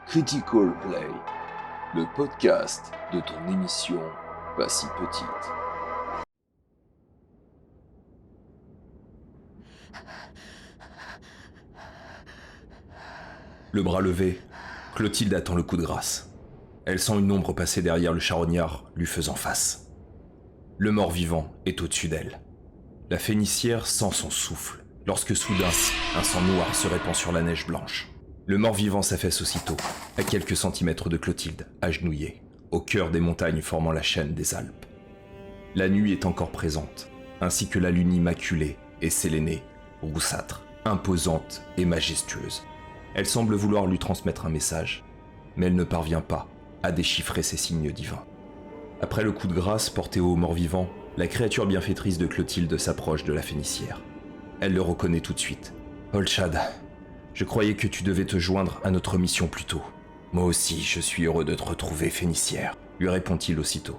Critical Play, le podcast de ton émission pas si petite. Le bras levé, Clotilde attend le coup de grâce. Elle sent une ombre passer derrière le charognard, lui faisant face. Le mort-vivant est au-dessus d'elle. La phénicière sent son souffle, lorsque soudain, un sang noir se répand sur la neige blanche. Le mort-vivant s'affaisse aussitôt, à quelques centimètres de Clotilde, agenouillée, au cœur des montagnes formant la chaîne des Alpes. La nuit est encore présente, ainsi que la lune immaculée et sélénée, roussâtre, imposante et majestueuse. Elle semble vouloir lui transmettre un message, mais elle ne parvient pas à déchiffrer ces signes divins. Après le coup de grâce porté au mort-vivant, la créature bienfaitrice de Clotilde s'approche de la phénicière. Elle le reconnaît tout de suite. « Olshad, je croyais que tu devais te joindre à notre mission plus tôt. Moi aussi, je suis heureux de te retrouver, phénicière, » lui répond-il aussitôt.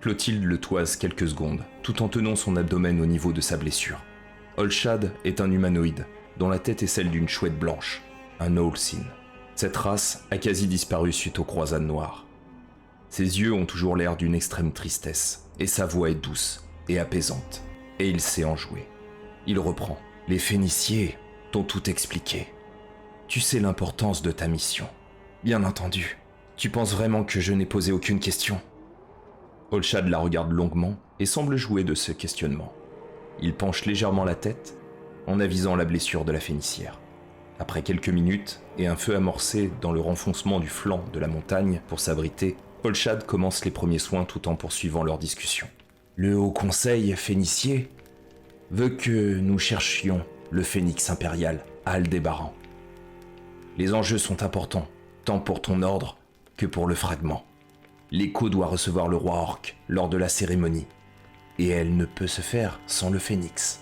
Clotilde le toise quelques secondes, tout en tenant son abdomen au niveau de sa blessure. Olshad est un humanoïde, dont la tête est celle d'une chouette blanche, un Olsin. Cette race a quasi disparu suite aux croisades noires. Ses yeux ont toujours l'air d'une extrême tristesse, et sa voix est douce et apaisante, et il sait en jouer. Il reprend. « Les Phéniciers t'ont tout expliqué. Tu sais l'importance de ta mission. Bien entendu. Tu penses vraiment que je n'ai posé aucune question ?» Olshad la regarde longuement et semble jouer de ce questionnement. Il penche légèrement la tête en avisant la blessure de la phénicière. Après quelques minutes et un feu amorcé dans le renfoncement du flanc de la montagne pour s'abriter, Olshad commence les premiers soins tout en poursuivant leur discussion. Le Haut Conseil phénicier veut que nous cherchions le phénix impérial à Aldébaran. Les enjeux sont importants, tant pour ton ordre que pour le fragment. L'écho doit recevoir le roi orc lors de la cérémonie, et elle ne peut se faire sans le phénix.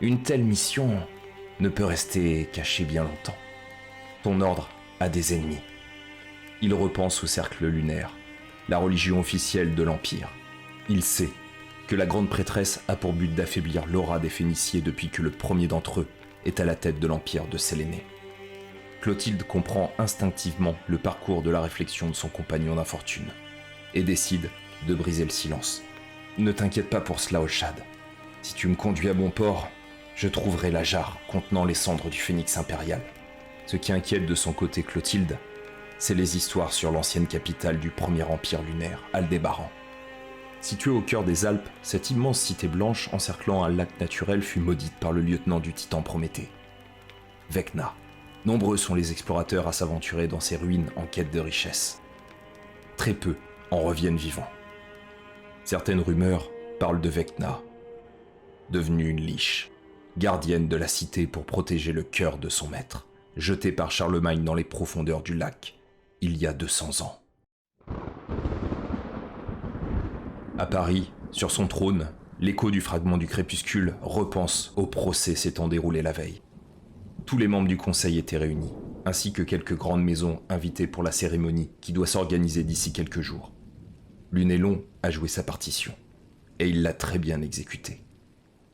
Une telle mission ne peut rester cachée bien longtemps. Ton ordre a des ennemis. Il repense au cercle lunaire, la religion officielle de l'Empire. Il sait que la grande prêtresse a pour but d'affaiblir l'aura des Phéniciers depuis que le premier d'entre eux est à la tête de l'Empire de Séléné. Clotilde comprend instinctivement le parcours de la réflexion de son compagnon d'infortune et décide de briser le silence. Ne t'inquiète pas pour cela, Olshad. Si tu me conduis à bon port, je trouverai la jarre contenant les cendres du phénix impérial. Ce qui inquiète de son côté Clotilde, c'est les histoires sur l'ancienne capitale du premier empire lunaire, Aldébaran. Située au cœur des Alpes, cette immense cité blanche encerclant un lac naturel fut maudite par le lieutenant du titan Prométhée, Vecna. Nombreux sont les explorateurs à s'aventurer dans ces ruines en quête de richesse. Très peu en reviennent vivants. Certaines rumeurs parlent de Vecna, devenue une liche, gardienne de la cité pour protéger le cœur de son maître, jetée par Charlemagne dans les profondeurs du lac, il y a 200 ans. À Paris, sur son trône, l'écho du fragment du crépuscule repense au procès s'étant déroulé la veille. Tous les membres du conseil étaient réunis, ainsi que quelques grandes maisons invitées pour la cérémonie qui doit s'organiser d'ici quelques jours. Lunelon a joué sa partition, et il l'a très bien exécutée.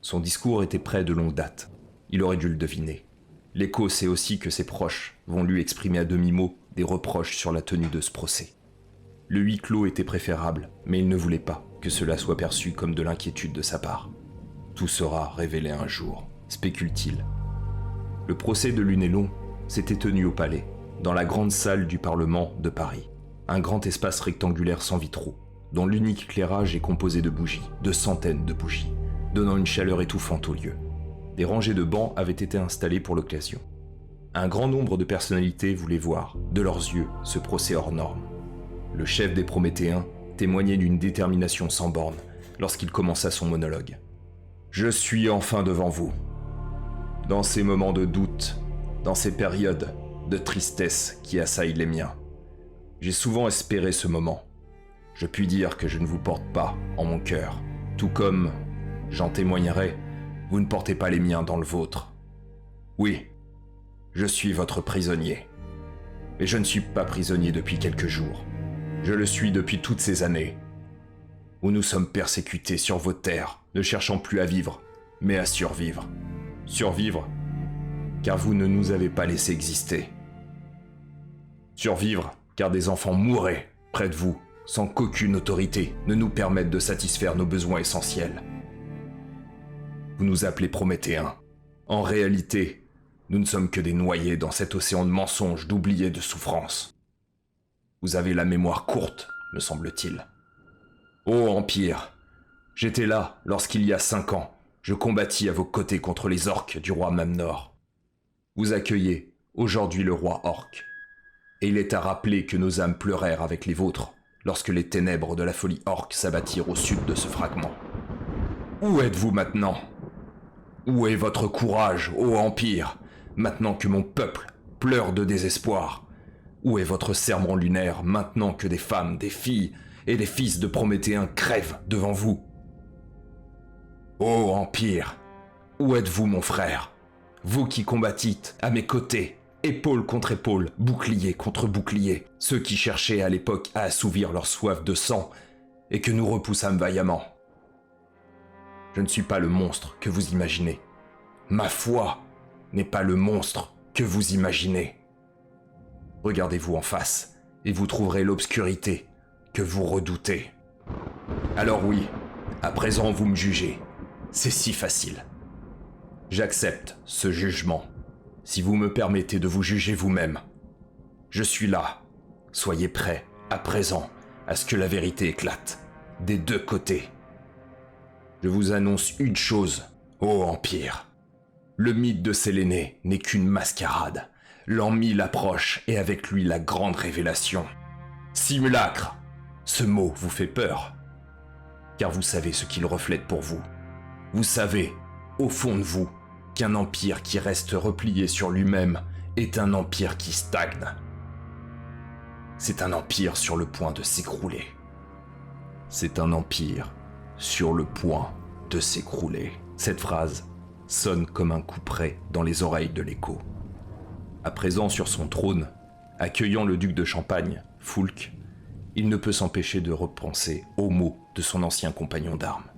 Son discours était prêt de longue date, il aurait dû le deviner. L'écho sait aussi que ses proches vont lui exprimer à demi-mot des reproches sur la tenue de ce procès. Le huis clos était préférable, mais il ne voulait pas que cela soit perçu comme de l'inquiétude de sa part. Tout sera révélé un jour, spécule-t-il. Le procès de Lunelon s'était tenu au palais, dans la grande salle du Parlement de Paris. Un grand espace rectangulaire sans vitraux, dont l'unique éclairage est composé de bougies, de centaines de bougies, donnant une chaleur étouffante au lieu. Des rangées de bancs avaient été installées pour l'occasion. Un grand nombre de personnalités voulaient voir, de leurs yeux, ce procès hors norme. Le chef des Prométhéens témoignait d'une détermination sans borne lorsqu'il commença son monologue. « Je suis enfin devant vous. Dans ces moments de doute, dans ces périodes de tristesse qui assaillent les miens, j'ai souvent espéré ce moment. Je puis dire que je ne vous porte pas en mon cœur, tout comme, j'en témoignerai, vous ne portez pas les miens dans le vôtre. Oui, je suis votre prisonnier. Mais je ne suis pas prisonnier depuis quelques jours. Je le suis depuis toutes ces années, où nous sommes persécutés sur vos terres, ne cherchant plus à vivre, mais à survivre. Survivre, car vous ne nous avez pas laissé exister. Survivre, car des enfants mourraient près de vous, sans qu'aucune autorité ne nous permette de satisfaire nos besoins essentiels. Vous nous appelez Prométhéens. En réalité, nous ne sommes que des noyés dans cet océan de mensonges, d'oubli et de souffrance. Vous avez la mémoire courte, me semble-t-il. Ô Empire, j'étais là lorsqu'il y a 5 ans, je combattis à vos côtés contre les orques du roi Mamnor. Vous accueillez aujourd'hui le roi orc. Et il est à rappeler que nos âmes pleurèrent avec les vôtres lorsque les ténèbres de la folie orque s'abattirent au sud de ce fragment. Où êtes-vous maintenant ? Où est votre courage, ô Empire, maintenant que mon peuple pleure de désespoir ? Où est votre serment lunaire, maintenant que des femmes, des filles et des fils de Prométhéens crèvent devant vous ? Ô Empire, où êtes-vous, mon frère ? Vous qui combattîtes à mes côtés, épaule contre épaule, bouclier contre bouclier, ceux qui cherchaient à l'époque à assouvir leur soif de sang et que nous repoussâmes vaillamment. Je ne suis pas le monstre que vous imaginez. Ma foi n'est pas le monstre que vous imaginez. Regardez-vous en face et vous trouverez l'obscurité que vous redoutez. Alors oui, à présent vous me jugez. C'est si facile. J'accepte ce jugement, si vous me permettez de vous juger vous-même. Je suis là. Soyez prêts, à présent, à ce que la vérité éclate, des deux côtés. Je vous annonce une chose, ô Empire. Le mythe de Séléné n'est qu'une mascarade. L'an 1000 approche et avec lui la grande révélation. Simulacre, ce mot vous fait peur, car vous savez ce qu'il reflète pour vous. Vous savez, au fond de vous, qu'un empire qui reste replié sur lui-même est un empire qui stagne. C'est un empire sur le point de s'écrouler. C'est un empire sur le point de s'écrouler. Cette phrase sonne comme un couperet dans les oreilles de l'écho. À présent sur son trône, accueillant le duc de Champagne, Foulques, il ne peut s'empêcher de repenser aux mots de son ancien compagnon d'armes.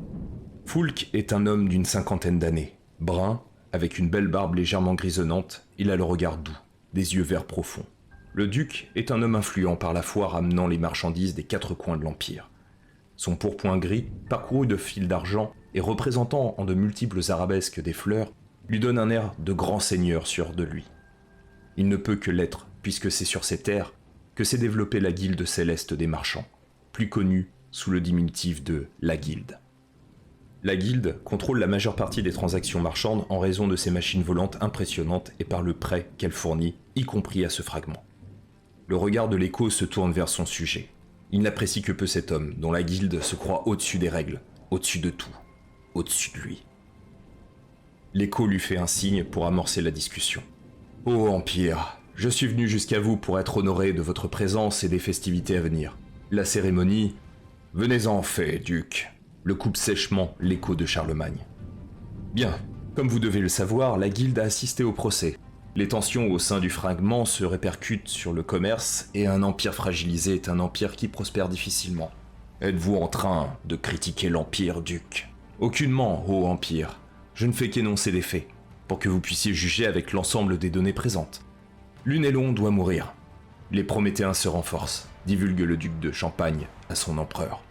Foulques est un homme d'une 50aine d'années, brun, avec une belle barbe légèrement grisonnante, il a le regard doux, des yeux verts profonds. Le duc est un homme influent par la foi ramenant les marchandises des 4 coins de l'Empire. Son pourpoint gris, parcouru de fils d'argent et représentant en de multiples arabesques des fleurs, lui donne un air de grand seigneur sûr de lui. Il ne peut que l'être, puisque c'est sur ces terres que s'est développée la guilde céleste des marchands, plus connue sous le diminutif de la guilde. La guilde contrôle la majeure partie des transactions marchandes en raison de ses machines volantes impressionnantes et par le prêt qu'elle fournit, y compris à ce fragment. Le regard de l'écho se tourne vers son sujet. Il n'apprécie que peu cet homme, dont la guilde se croit au-dessus des règles, au-dessus de tout, au-dessus de lui. L'écho lui fait un signe pour amorcer la discussion. « Ô Empire, je suis venu jusqu'à vous pour être honoré de votre présence et des festivités à venir. La cérémonie... Venez-en en fait, duc !» le coupe sèchement l'écho de Charlemagne. « Bien, comme vous devez le savoir, la guilde a assisté au procès. Les tensions au sein du fragment se répercutent sur le commerce et un empire fragilisé est un empire qui prospère difficilement. Êtes-vous en train de critiquer l'empire, duc ? Aucunement, ô empire. Je ne fais qu'énoncer des faits, pour que vous puissiez juger avec l'ensemble des données présentes. Lunelon doit mourir. Les Prométhéens se renforcent, divulgue le duc de Champagne à son empereur.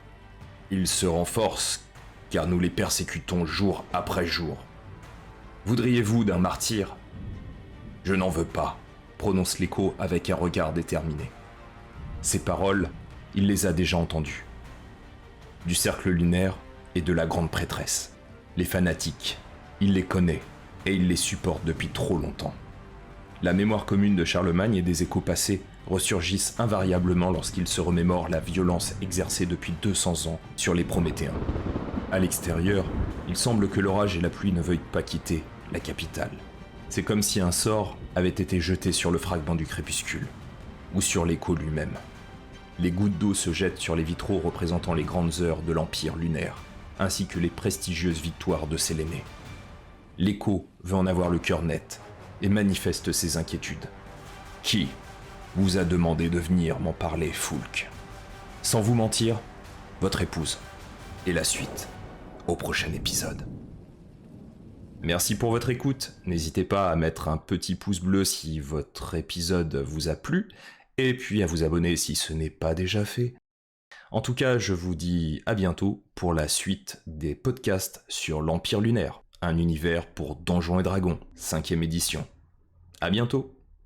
Ils se renforcent, car nous les persécutons jour après jour. Voudriez-vous d'un martyr ? Je n'en veux pas, prononce l'écho avec un regard déterminé. Ces paroles, il les a déjà entendues. Du cercle lunaire et de la grande prêtresse. Les fanatiques, il les connaît et il les supporte depuis trop longtemps. La mémoire commune de Charlemagne et des échos passés ressurgissent invariablement lorsqu'il se remémore la violence exercée depuis 200 ans sur les Prométhéens. À l'extérieur, il semble que l'orage et la pluie ne veuillent pas quitter la capitale. C'est comme si un sort avait été jeté sur le fragment du crépuscule, ou sur l'écho lui-même. Les gouttes d'eau se jettent sur les vitraux représentant les grandes heures de l'Empire lunaire, ainsi que les prestigieuses victoires de Séléné. L'écho veut en avoir le cœur net, et manifeste ses inquiétudes. Qui vous a demandé de venir m'en parler, Foulques ? Sans vous mentir, votre épouse. Et la suite, au prochain épisode. Merci pour votre écoute. N'hésitez pas à mettre un petit pouce bleu si votre épisode vous a plu. et puis à vous abonner si ce n'est pas déjà fait. En tout cas, je vous dis à bientôt pour la suite des podcasts sur l'Empire lunaire, un univers pour Donjons et Dragons, 5e édition. À bientôt!